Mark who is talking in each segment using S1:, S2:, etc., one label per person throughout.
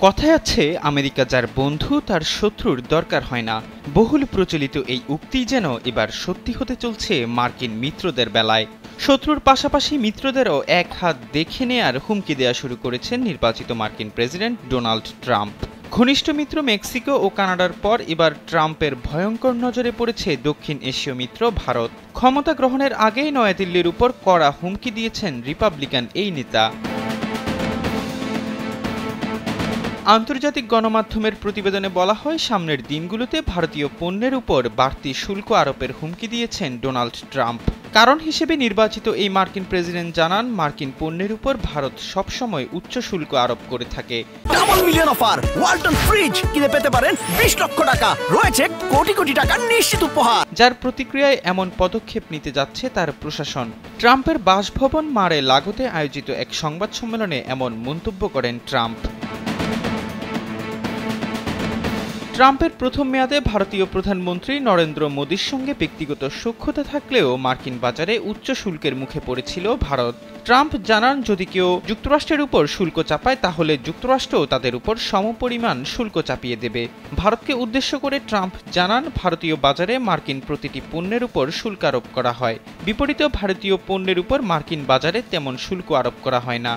S1: কথায় আছে আমেরিকা যার বন্ধু তার শত্রুর দরকার হয় না। বহুল প্রচলিত এই উক্তি যেন এবার সত্যি হতে চলছে মার্কিন মিত্রদের বেলায়। শত্রুর পাশাপাশি মিত্রদেরও এক হাত দেখে নেয়ার হুমকি দেয়া শুরু করেছেন নির্বাচিত মার্কিন প্রেসিডেন্ট ডোনাল্ড ট্রাম্প। ঘনিষ্ঠ মিত্র মেক্সিকো ও কানাডার পর এবার ট্রাম্পের ভয়ঙ্কর নজরে পড়েছে দক্ষিণ এশীয় মিত্র ভারত। ক্ষমতা গ্রহণের আগেই নয়াদিল্লির উপর কড়া হুমকি দিয়েছেন রিপাবলিকান এই নেতা। আন্তর্জাতিক গণমাধ্যমের প্রতিবেদনে বলা হয়, সামনের দিনগুলোতে ভারতীয় পণ্যের উপর বাড়তি শুল্ক আরোপের হুমকি দিয়েছেন ডোনাল্ড ট্রাম্প। কারণ হিসেবে নির্বাচিত এই মার্কিন প্রেসিডেন্ট জানান, মার্কিন পণ্যের উপর ভারত সবসময় উচ্চ শুল্ক আরোপ করে থাকে।
S2: Double million offer, Walton fridge কিনে পেতে পারেন 20 লক্ষ টাকা, রয়েছে কোটি কোটি টাকার নিশ্চিত উপহার।
S1: যার প্রতিক্রিয়ায় এমন পদক্ষেপ নিতে যাচ্ছে তার প্রশাসন। ট্রাম্পের বাসভবন মারে লাগোতে আয়োজিত এক সংবাদ সম্মেলনে এমন মন্তব্য করেন ট্রাম্প। ট্রাম্পের প্রথম মেয়াদে ভারতীয় প্রধানমন্ত্রী নরেন্দ্র মোদীর সঙ্গে ব্যক্তিগত সখ্যতা থাকলেও মার্কিন বাজারে উচ্চ শুল্কের মুখে পড়েছিল ভারত। ট্রাম্প জানান, যদি কেউ যুক্তরাষ্ট্রের উপর শুল্ক চাপায় তাহলে যুক্তরাষ্ট্রও তাদের উপর সমপরিমাণ শুল্ক চাপিয়ে দেবে। ভারতকে উদ্দেশ্য করে ট্রাম্প জানান, ভারতীয় বাজারে মার্কিন প্রতিটি পণ্যের উপর শুল্ক আরোপ করা হয়, বিপরীতে ভারতীয় পণ্যের উপর মার্কিন বাজারে তেমন শুল্ক আরোপ করা হয় না।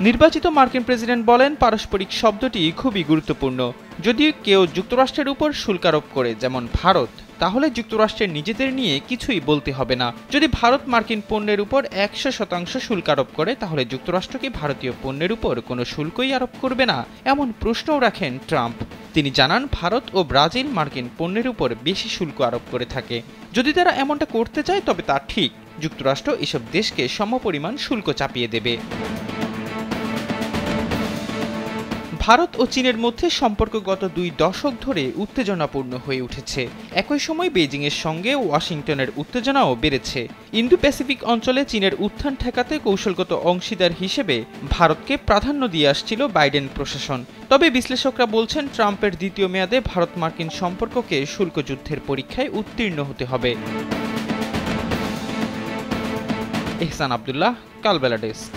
S1: নির্বাচিত মার্কিন প্রেসিডেন্ট বলেন, পারস্পরিক শব্দটি খুবই গুরুত্বপূর্ণ। যদি কেউ যুক্তরাষ্ট্রের উপর শুল্ক আরোপ করে, যেমন ভারত, তাহলে যুক্তরাষ্ট্রের নিজেদের নিয়ে কিছুই বলতে হবে না। যদি ভারত মার্কিন পণ্যের উপর 100% শুল্ক আরোপ করে, তাহলে যুক্তরাষ্ট্র কি ভারতীয় পণ্যের উপর কোনো শুল্কই আরোপ করবে না? এমন প্রশ্নও রাখেন ট্রাম্প। তিনি জানান, ভারত ও ব্রাজিল মার্কিন পণ্যের উপর বেশি শুল্ক আরোপ করে থাকে। যদি তারা এমনটা করতে চায় তবে তা ঠিক, যুক্তরাষ্ট্র এসব দেশকে সমপরিমাণ শুল্ক চাপিয়ে দেবে। ভারত ও চীনের মধ্যে সম্পর্ক গত 2 দশক ধরে উত্তেজনাপূর্ণ হয়ে উঠেছে। একই সময় বেইজিংয়ের সঙ্গে ওয়াশিংটনের উত্তেজনাও বেড়েছে। ইন্দো প্যাসিফিক অঞ্চলে চীনের উত্থান ঠেকাতে কৌশলগত অংশীদার হিসেবে ভারতকে প্রাধান্য দিয়ে আসছিল বাইডেন প্রশাসন। তবে বিশ্লেষকরা বলছেন, ট্রাম্পের দ্বিতীয় মেয়াদে ভারত মার্কিন সম্পর্ককে শুল্ক যুদ্ধের পরীক্ষায় উত্তীর্ণ হতে হবে। এহসান আব্দুল্লাহ, কালবেলা ডেস্ক।